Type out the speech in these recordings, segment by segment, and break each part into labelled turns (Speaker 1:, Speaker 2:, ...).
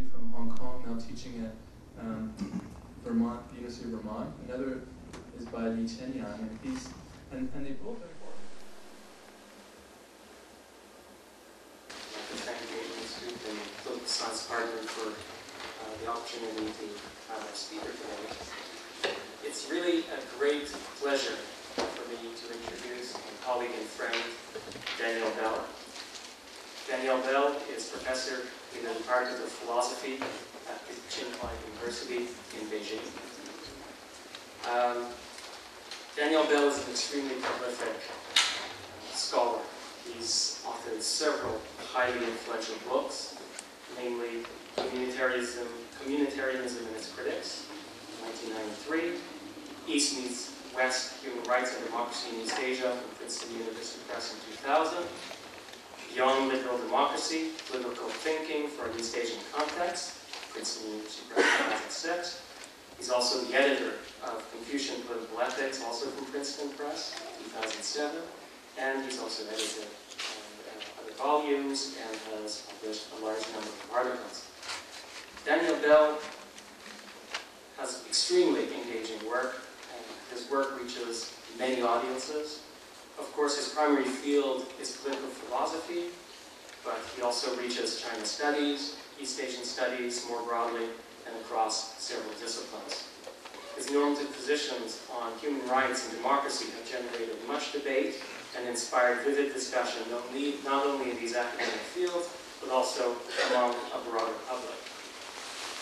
Speaker 1: originally from Hong Kong, now teaching at Vermont, the University of Vermont. Another is by Li Qianyang, and they both are important.
Speaker 2: I'd like to thank the Institute and the Science Partner for the opportunity to have our speaker today. It's really a great pleasure for me to introduce my colleague and friend, Daniel Bell. Daniel Bell is professor in the Department of Philosophy at Tsinghua University in Beijing. Daniel Bell is an extremely prolific scholar. He's authored several highly influential books, namely Communitarianism and Its Critics, 1993, East Meets West, Human Rights and Democracy in East Asia, from Princeton University Press in 2000, Beyond Liberal Democracy, Political Thinking for an East Asian Context, Princeton University Press 2006. He's also the editor of Confucian Political Ethics, also from Princeton Press, 2007. And he's also edited other volumes and has published a large number of articles. Daniel Bell has extremely engaging work, and his work reaches many audiences. Of course, his primary field is political philosophy, but he also reaches China studies, East Asian studies more broadly, and across several disciplines. His normative positions on human rights and democracy have generated much debate and inspired vivid discussion, not only in these academic fields, but also among a broader public.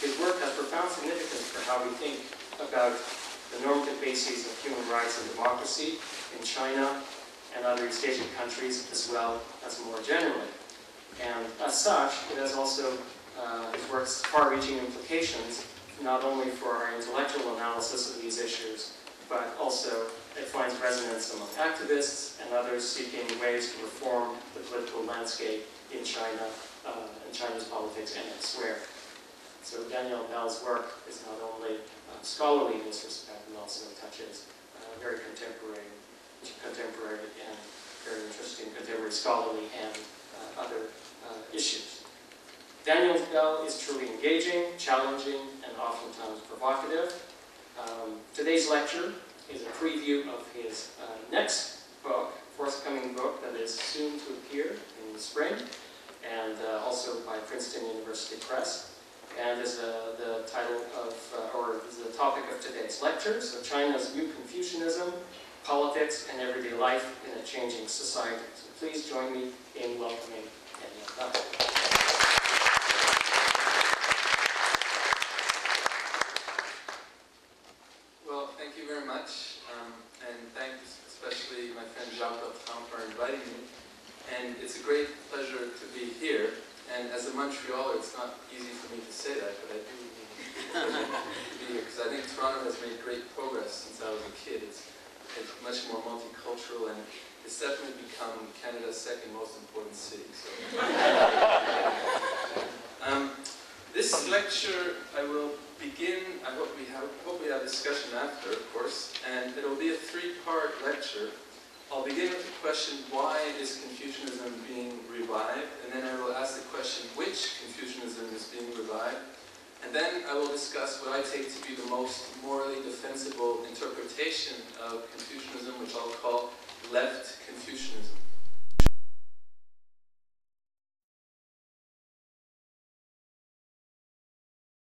Speaker 2: His work has profound significance for how we think about the normative bases of human rights and democracy in China and other East Asian countries, as well as more generally. And as such, it has also, his work's far-reaching implications, not only for our intellectual analysis of these issues, but also it finds resonance among activists and others seeking ways to reform the political landscape in China, in China's politics and elsewhere. So Daniel Bell's work is not only scholarly in this respect, but also touches very contemporary and very interesting contemporary scholarly and other issues. Daniel Bell is truly engaging, challenging, and oftentimes provocative. Today's lecture is a preview of his next book, forthcoming book that is soon to appear in the spring, and also by Princeton University Press. And is the title of, or is the topic of today's lecture, so China's New Confucianism, Politics and Everyday Life in a Changing Society. So please join me in welcoming Daniel Bell.
Speaker 1: Well, thank you very much, and thanks especially my friend Jacques Bertrand for inviting me. And it's a great pleasure to be here. And as a Montrealer, it's not easy for me to say that, but I do be here because I think Toronto has made great progress since I was a kid. It's much more multicultural, and it's definitely become Canada's second most important city. So. This lecture, I will begin. I hope we have discussion after, of course, and it'll be a three-part lecture. I'll begin with the question, why is Confucianism being revived? And then I will ask the question, which Confucianism is being revived? And then I will discuss what I take to be the most morally defensible interpretation of Confucianism, which I'll call left